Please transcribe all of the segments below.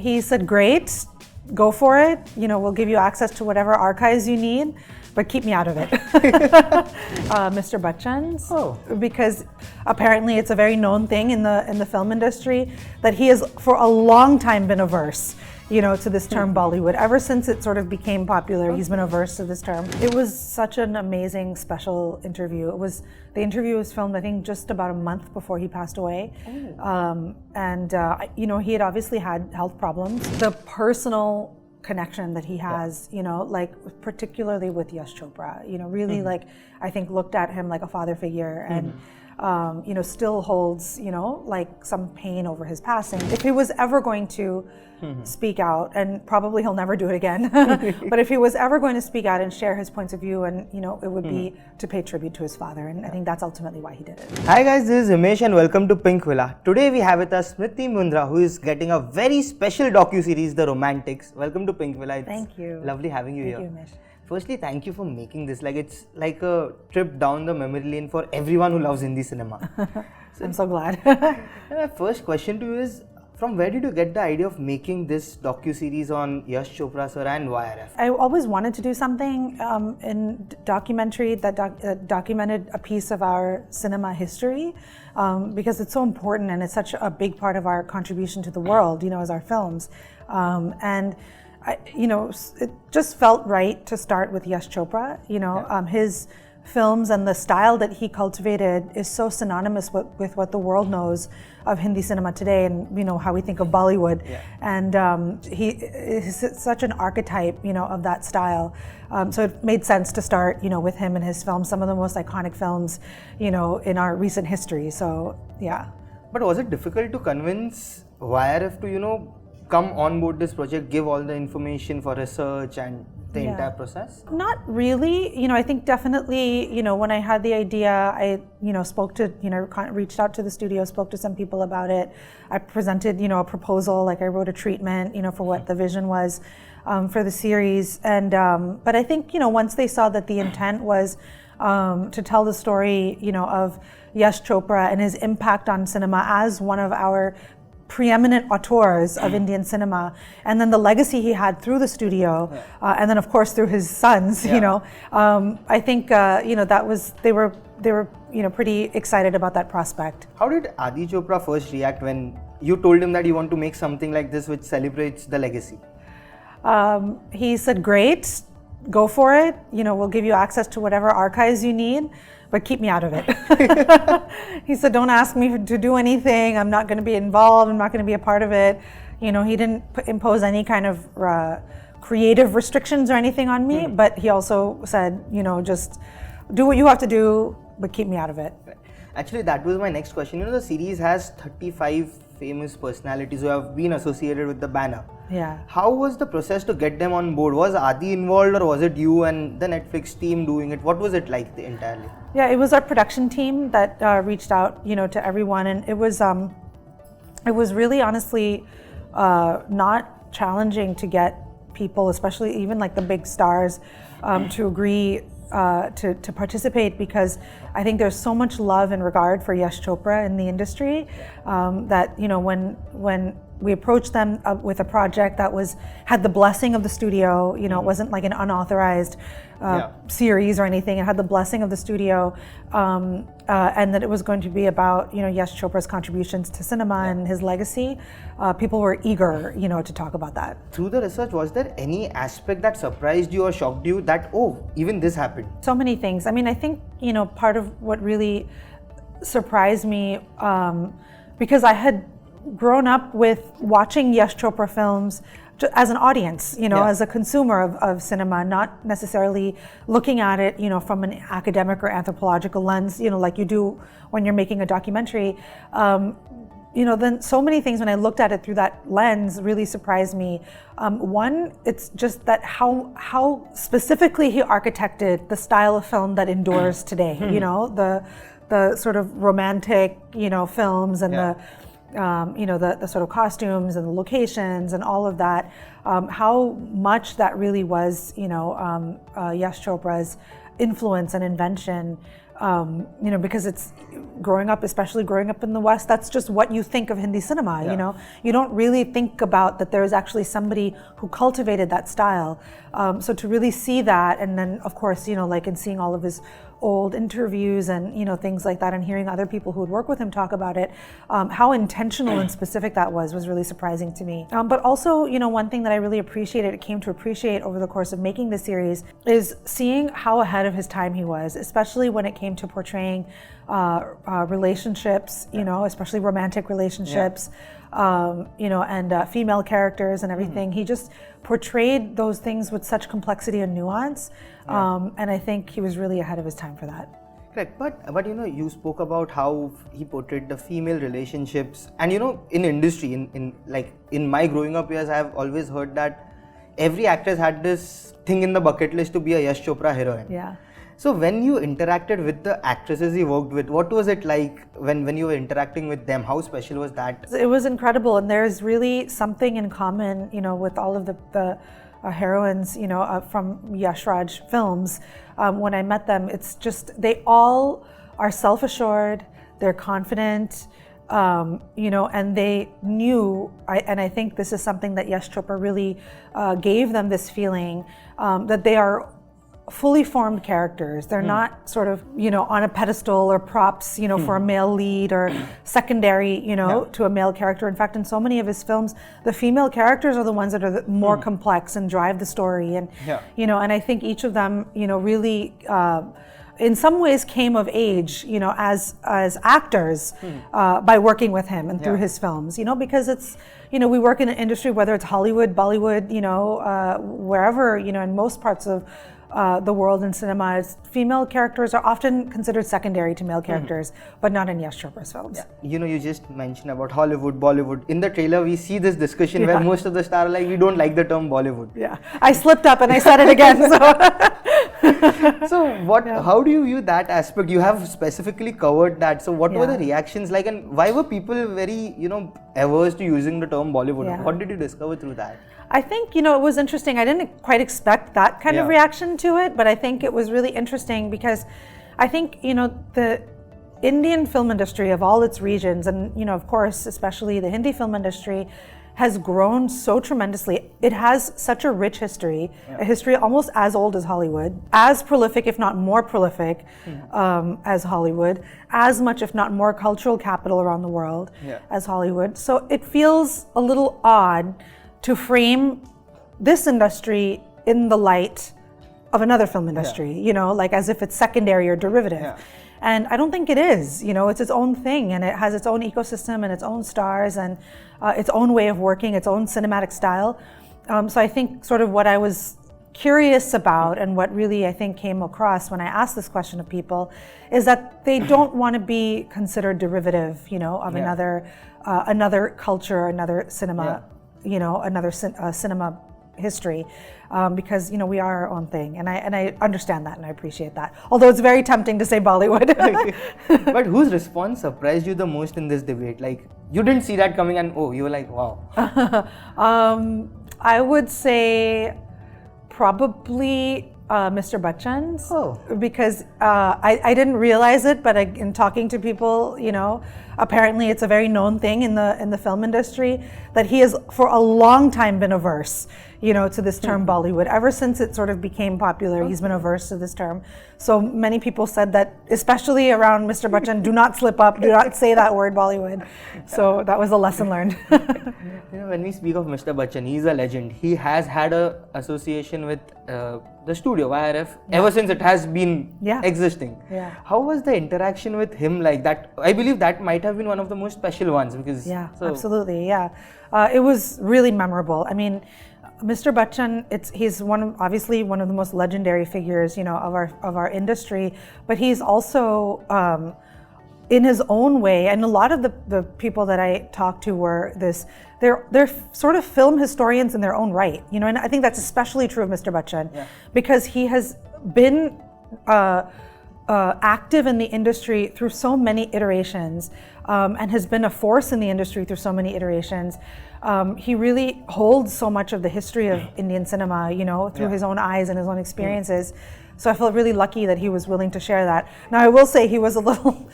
He said, great, go for it. We'll give you access to whatever archives you need, but keep me out of it. Mr. Bachchan's, because apparently it's a very known thing in the film industry that he has for a long time been averse, to this term Bollywood. Ever since it sort of became popular, he's been averse to this term. It was such an amazing, special interview. The interview was filmed, I think, just about a month before he passed away. He had obviously had health problems. The personal connection that he has, particularly with Yash Chopra, really I think looked at him like a father figure and still holds, some pain over his passing. If he was ever going to speak out, and probably he'll never do it again, but if he was ever going to speak out and share his points of view, and it would be to pay tribute to his father, and I think that's ultimately why he did it. Hi guys, this is Himesh and welcome to Pinkvilla. Today we have with us Smriti Mundhra, who is getting a very special docu-series, The Romantics. Welcome to Pinkvilla. It's Thank you. Lovely having you here. Thank you, Himesh. Firstly, thank you for making this. It's like a trip down the memory lane for everyone who loves Hindi cinema. I'm so glad. My first question to you is, from where did you get the idea of making this docu-series on Yash Chopra sir and YRF? I always wanted to do something in documentary that documented a piece of our cinema history, because it's so important and it's such a big part of our contribution to the world, as our films. It just felt right to start with Yash Chopra. His films and the style that he cultivated is so synonymous with what the world knows of Hindi cinema today, and how we think of Bollywood. And he is such an archetype, of that style. So it made sense to start, with him and his films, some of the most iconic films, in our recent history. So yeah. But was it difficult to convince YRF to, come on board this project, give all the information for research and the entire process? Not really. I think definitely, when I had the idea, I, spoke to, reached out to the studio, spoke to some people about it. I presented, a proposal, I wrote a treatment, for what the vision was for the series. And, but I think, once they saw that the intent was to tell the story, of Yash Chopra and his impact on cinema as one of our preeminent auteurs of Indian cinema, and then the legacy he had through the studio, and then of course through his sons. I think that was they were pretty excited about that prospect. How did Aditya Chopra first react when you told him that you want to make something like this which celebrates the legacy? He said, great, go for it. We'll give you access to whatever archives you need, but keep me out of it. He said, don't ask me to do anything. I'm not going to be involved. I'm not going to be a part of it. He didn't impose any kind of creative restrictions or anything on me, but he also said, just do what you have to do, but keep me out of it. Actually, that was my next question. The series has 35 famous personalities who have been associated with the banner. Yeah. How was the process to get them on board? Was Adi involved, or was it you and the Netflix team doing it? What was it like entirely? Yeah, it was our production team that reached out, to everyone, and it was really honestly not challenging to get people, especially even the big stars, to agree to participate, because I think there's so much love and regard for Yash Chopra in the industry that when we approached them with a project that had the blessing of the studio, it wasn't like an unauthorized series or anything. It had the blessing of the studio, and that it was going to be about Yash Chopra's contributions to cinema and his legacy. People were eager to talk about that. Through the research, was there any aspect that surprised you or shocked you that even this happened? So many things. I mean, I think part of what really surprised me, because I had grown up with watching Yash Chopra films as an audience, as a consumer of cinema, not necessarily looking at it, from an academic or anthropological lens, like you do when you're making a documentary. Then so many things when I looked at it through that lens really surprised me. One, it's just that how specifically he architected the style of film that endures today. The sort of romantic, films and the sort of costumes and the locations and all of that, how much that really was, Yash Chopra's influence and invention because it's especially growing up in the West, that's just what you think of Hindi cinema, You don't really think about that there is actually somebody who cultivated that style. So to really see that, and then of course, like in seeing all of his old interviews and things like that, and hearing other people who would work with him talk about it, how intentional and specific that was really surprising to me. But also, one thing that I really came to appreciate over the course of making this series is seeing how ahead of his time he was, especially when it came to portraying relationships, especially romantic relationships, and female characters and everything. He just portrayed those things with such complexity and nuance, and I think he was really ahead of his time for that. Correct, but you spoke about how he portrayed the female relationships, and in industry, in my growing up years, I have always heard that every actress had this thing in the bucket list to be a Yash Chopra heroine. Yeah. So when you interacted with the actresses he worked with, what was it like when you were interacting with them? How special was that? It was incredible, and there's really something in common, with all of the heroines, from Yash Raj films. When I met them, it's just, they all are self-assured, they're confident, and they knew, and I think this is something that Yash Chopra really gave them, this feeling that they are fully formed characters. They're not sort of, on a pedestal or props, for a male lead or secondary, to a male character. In fact, in so many of his films, the female characters are the ones that are more complex and drive the story. And, and I think each of them, really, in some ways came of age, as actors by working with him and through his films, because it's, we work in an industry, whether it's Hollywood, Bollywood, wherever, in most parts of the world in cinema, female characters are often considered secondary to male characters, but not in Yash Chopra's films. Yeah. You just mentioned about Hollywood, Bollywood. In the trailer, we see this discussion where most of the stars are like, we don't like the term Bollywood. Yeah, I slipped up and I said it again. So how do you view that aspect? You have specifically covered that. So what were the reactions like, and why were people very, averse to using the term Bollywood? Yeah. What did you discover through that? I think, it was interesting. I didn't quite expect that kind of reaction to it, but I think it was really interesting because I think, the Indian film industry of all its regions, and, of course, especially the Hindi film industry, has grown so tremendously. It has such a rich history, a history almost as old as Hollywood, as prolific, if not more prolific, as Hollywood, as much, if not more, cultural capital around the world as Hollywood. So it feels a little odd to frame this industry in the light of another film industry, like as if it's secondary or derivative. And I don't think it is, it's its own thing, and it has its own ecosystem and its own stars and its own way of working, its own cinematic style. So I think sort of what I was curious about and what really I think came across when I asked this question of people is that they don't want to be considered derivative, of another culture, another cinema, another cinema history, because we are our own thing, and I understand that and I appreciate that. Although it's very tempting to say Bollywood. But whose response surprised you the most in this debate? Like, you didn't see that coming, and you were like, wow. I would say probably Mr. Bachchan's, because I didn't realize it, but in talking to people, apparently it's a very known thing in the film industry that he has for a long time been averse, to this term Bollywood. Ever since it sort of became popular, he's been averse to this term. So many people said that, especially around Mr. Bachchan, do not slip up, do not say that word Bollywood. So that was a lesson learned. When we speak of Mr. Bachchan, he's a legend. He has had a association with the studio, YRF, ever since it has been existing. How was the interaction with him like that? I believe that might have been one of the most special ones because... Absolutely, it was really memorable. I mean, Mr. Bachchan, he's obviously one of the most legendary figures, of our industry, but he's also in his own way, and a lot of the people that I talked to were they're sort of film historians in their own right, and I think that's especially true of Mr. Bachchan, because he has been active in the industry through so many iterations, and has been a force in the industry through so many iterations. He really holds so much of the history of Indian cinema, through his own eyes and his own experiences. So I felt really lucky that he was willing to share that. Now I will say he was a little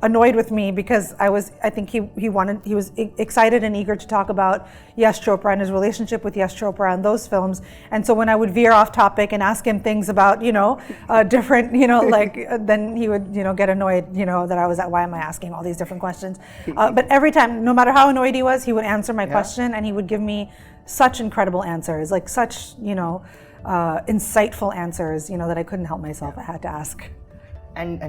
annoyed with me because I think he was excited and eager to talk about Yash Chopra and his relationship with Yash Chopra and those films. And so when I would veer off topic and ask him things about, different, then he would, get annoyed, that I was at, why am I asking all these different questions? But every time, no matter how annoyed he was, he would answer my question and he would give me such incredible answers, like such, insightful answers, that I couldn't help myself. I had to ask. And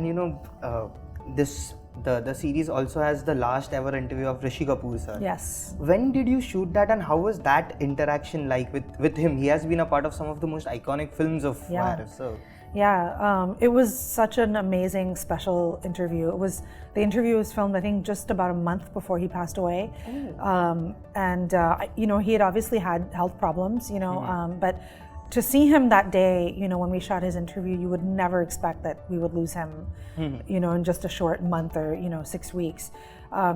the series also has the last ever interview of Rishi Kapoor sir. Yes. When did you shoot that and how was that interaction like with him? He has been a part of some of the most iconic films of YRF. So. Yeah, it was such an amazing, special interview. The interview was filmed, I think, just about a month before he passed away. He had obviously had health problems, but to see him that day, when we shot his interview, you would never expect that we would lose him, in just a short month or, 6 weeks.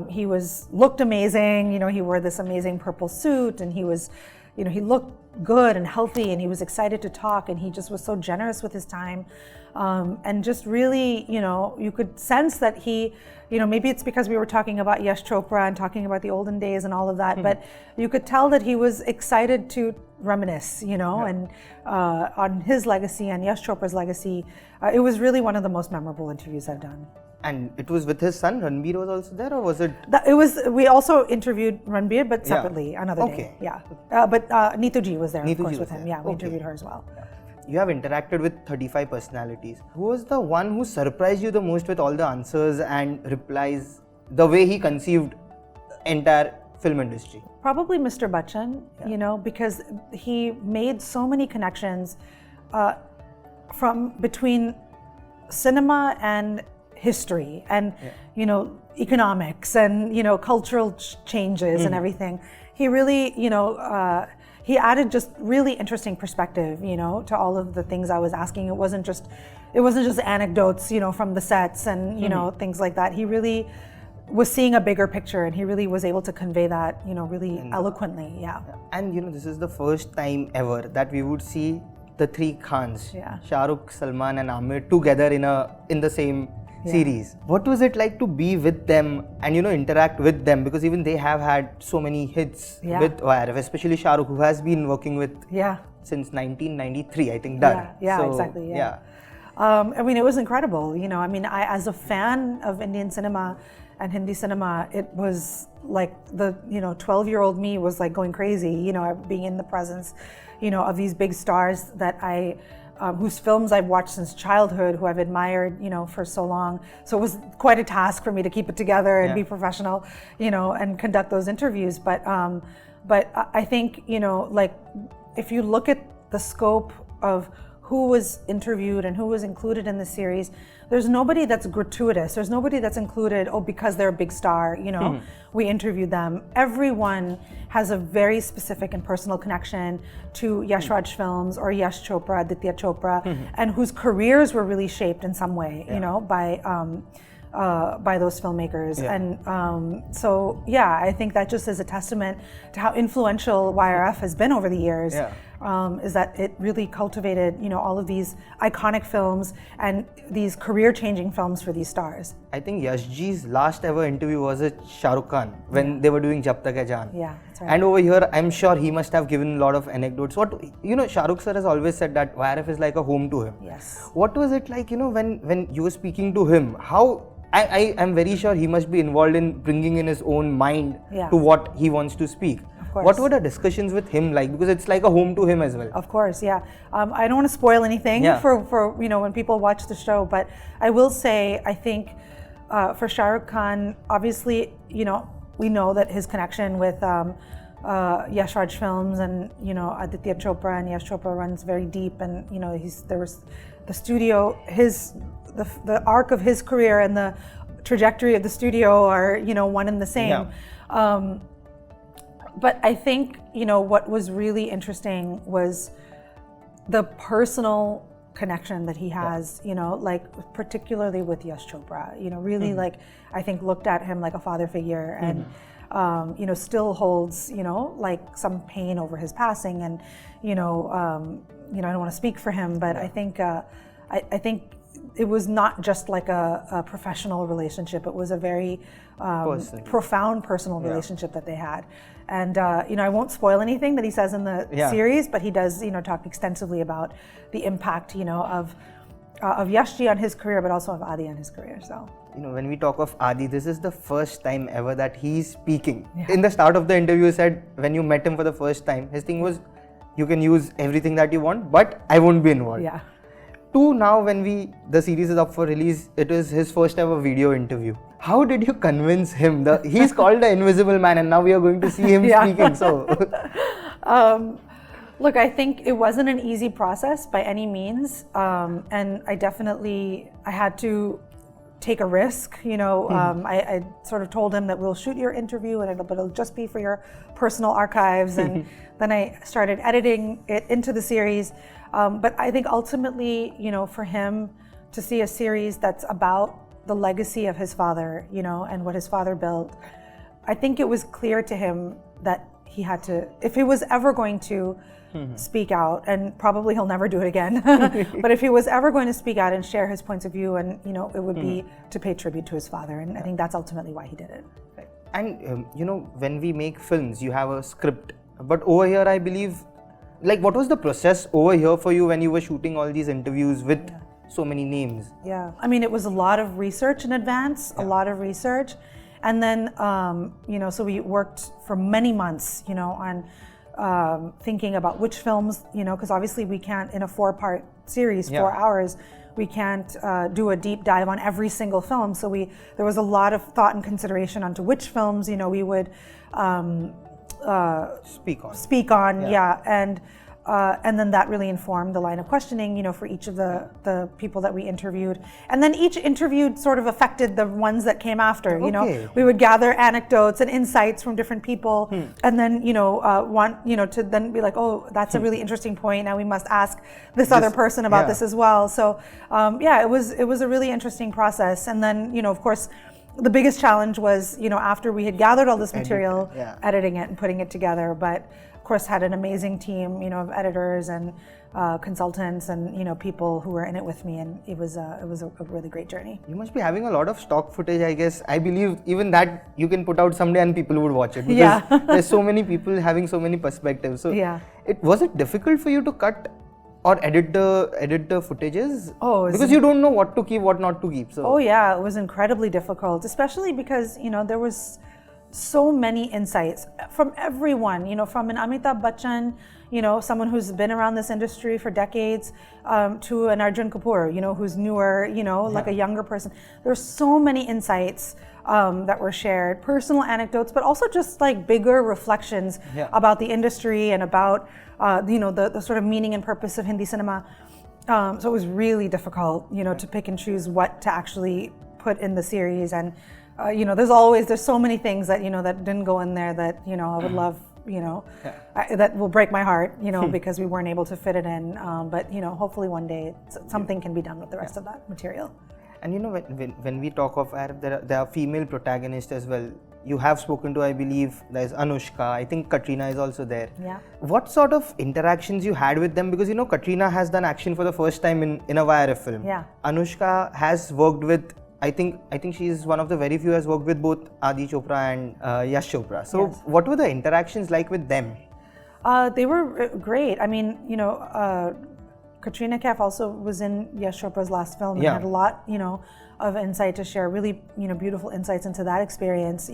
He looked amazing, he wore this amazing purple suit and he was, he looked good and healthy and he was excited to talk and he just was so generous with his time. And just really, you could sense that he, maybe it's because we were talking about Yash Chopra and talking about the olden days and all of that, but you could tell that he was excited to reminisce, and on his legacy and Yash Chopra's legacy. It was really one of the most memorable interviews I've done. And it was with his son, Ranbir was also there, or was it? We also interviewed Ranbir, but separately, another day. Yeah. But Neetu Ji was there, of course, with him. Yeah, we interviewed her as well. You have interacted with 35 personalities. Who was the one who surprised you the most with all the answers and replies, the way he conceived entire film industry? Probably Mr. Bachchan, because he made so many connections between cinema and history and economics and cultural changes and everything. He really he added just really interesting perspective to all of the things I was asking. It wasn't just anecdotes from the sets and things like that. He really was seeing a bigger picture and he really was able to convey that really eloquently. And this is the first time ever that we would see the three Khans, Shah Rukh, Salman and Aamir, together in the same series. What was it like to be with them and interact with them, because even they have had so many hits with YRF, especially Shah Rukh, who has been working with since 1993, I think. Exactly. It was incredible. I, as a fan of Indian cinema and Hindi cinema, it was like the 12-year-old me was like going crazy, being in the presence of these big stars that whose films I've watched since childhood, who I've admired, for so long. So it was quite a task for me to keep it together and be professional, and conduct those interviews. But I think, if you look at the scope of who was interviewed and who was included in the series, there's nobody that's gratuitous. There's nobody that's included, because they're a big star, we interviewed them. Everyone has a very specific and personal connection to Yash Raj films or Yash Chopra, Aditya Chopra, and whose careers were really shaped in some way, by those filmmakers. And I think that just is a testament to how influential YRF has been over the years. Is that it really cultivated, all of these iconic films and these career-changing films for these stars. I think Yashji's last ever interview was with Shah Rukh Khan when they were doing Jab Tak Hai Jaan. Yeah, that's right. And over here, I'm sure he must have given a lot of anecdotes. Shah Rukh sir has always said that YRF is like a home to him. Yes. What was it like, when you were speaking to him? How? I am very sure he must be involved in bringing in his own mind to what he wants to speak. What were the discussions with him like? Because it's like a home to him as well. Of course, yeah. I don't want to spoil anything for when people watch the show, but I will say, I think for Shah Rukh Khan, obviously, we know that his connection with Yash Raj films and Aditya Chopra and Yash Chopra runs very deep, and there was the studio, the arc of his career and the trajectory of the studio are one and the same. But I think what was really interesting was the personal connection that he has, particularly with Yash Chopra. Really I think looked at him like a father figure, and still holds, like some pain over his passing. And, I don't want to speak for him, but I think it was not just like a professional relationship. It was a very profound personal relationship that they had. And, I won't spoil anything that he says in the series, but he does, talk extensively about the impact, of Yashji on his career, but also of Adi on his career. So, when we talk of Adi, this is the first time ever that he's speaking. In the start of the interview, he said when you met him for the first time, his thing was, you can use everything that you want, but I won't be involved. Yeah. To now, when the series is up for release, it is his first ever video interview. How did you convince him? He's called the Invisible Man, and now we are going to see him speaking. So, look, I think it wasn't an easy process by any means, and I had to take a risk. I sort of told him that we'll shoot your interview, but it'll just be for your personal archives, and then I started editing it into the series. But I think ultimately, for him to see a series that's about the legacy of his father, and what his father built, I think it was clear to him that he had to, if he was ever going to speak out, and probably he'll never do it again, but if he was ever going to speak out and share his points of view, and it would be to pay tribute to his father, and I think that's ultimately why he did it. Right. And when we make films, you have a script, but over here, I believe, like, what was the process over here for you when you were shooting all these interviews with so many names? Yeah, I mean, it was a lot of research in advance, a lot of research. And then, so we worked for many months, on thinking about which films, because obviously we can't, in a 4-part series, 4 hours, we can't do a deep dive on every single film. So there was a lot of thought and consideration onto which films, we would speak on, and then that really informed the line of questioning, for each of the people that we interviewed. And then each interviewed sort of affected the ones that came after, We would gather anecdotes and insights from different people, and then, to then be like, oh, that's a really interesting point. Now we must ask this other person about this as well. So, it was a really interesting process. And then, of course, the biggest challenge was, after we had gathered all this material, editing it and putting it together. But of course, had an amazing team, of editors and consultants and people who were in it with me, and it was a really great journey. You must be having a lot of stock footage, I guess. I believe even that you can put out someday and people would watch it, because there's so many people having so many perspectives. So was it difficult for you to cut or edit the footages? Because you don't know what to keep, what not to keep. So it was incredibly difficult, especially because there was so many insights from everyone, from an Amitabh Bachchan, someone who's been around this industry for decades, to an Arjun Kapoor, who's newer, like a younger person. There's so many insights that were shared, personal anecdotes, but also just like bigger reflections about the industry and about, the sort of meaning and purpose of Hindi cinema. So it was really difficult, to pick and choose what to actually put in the series. And there's so many things that, that didn't go in there that, I would love, that will break my heart, because we weren't able to fit it in. But, hopefully one day something can be done with the rest of that material. And, when we talk of Arab, there are female protagonists as well. You have spoken to, I believe, there's Anushka, I think Katrina is also there. Yeah. What sort of interactions you had with them? Because, Katrina has done action for the first time in a YRF film. Yeah. Anushka has worked with, I think she is one of the very few who has worked with both Aditya Chopra and Yash Chopra. So what were the interactions like with them? They were great. I mean, Katrina Kaif also was in Yash Chopra's last film and had a lot, of insight to share, really, beautiful insights into that experience,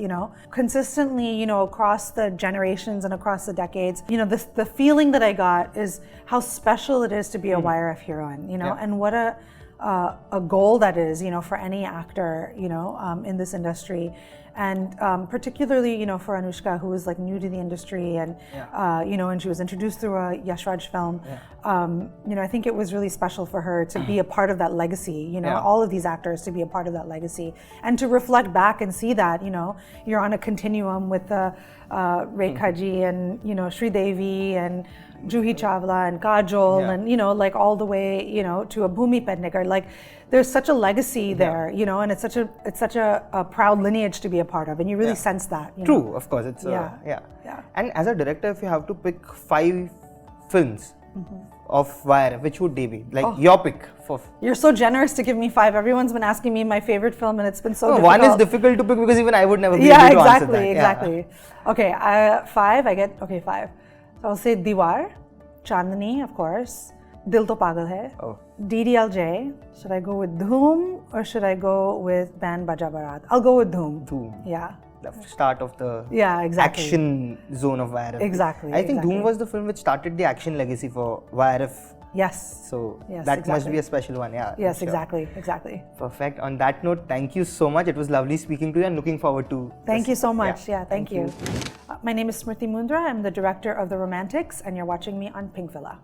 Consistently, across the generations and across the decades, the feeling that I got is how special it is to be a YRF heroine, and what a goal that is, for any actor, in this industry. And particularly, for Anushka, who was like new to the industry, and and she was introduced through a Yash Raj film. I think it was really special for her to be a part of that legacy. All of these actors to be a part of that legacy, and to reflect back and see that you're on a continuum with Rekha ji and Sridevi and Juhi Chawla and Kajol and like all the way to a Bhumi Pednekar. Like there's such a legacy there, and it's such a proud lineage to be a part of, and you really sense that. You True, know? Of course, it's Yeah. And as a director, if you have to pick 5 films of YRF, which would they be? Like your pick for. You're so generous to give me 5. Everyone's been asking me my favorite film, and it's been so difficult. One is difficult to pick because even I would never be able to answer that. Exactly. Okay, 5. I get 5. So I'll say Diwar, Chandni, of course. Dil To Pagal Hai. DDLJ. Should I go with Dhoom or should I go with Band Baja Barat? I'll go with Dhoom. Yeah. The start of the exactly. action zone of YRF. Exactly. I think Dhoom was the film which started the action legacy for YRF. Yes. So that must be a special one, Yes, sure. Exactly. Perfect. On that note, thank you so much. It was lovely speaking to you and looking forward to. Thank you so much. Thank you. My name is Smriti Mundhra. I'm the director of The Romantics, and you're watching me on Pinkvilla.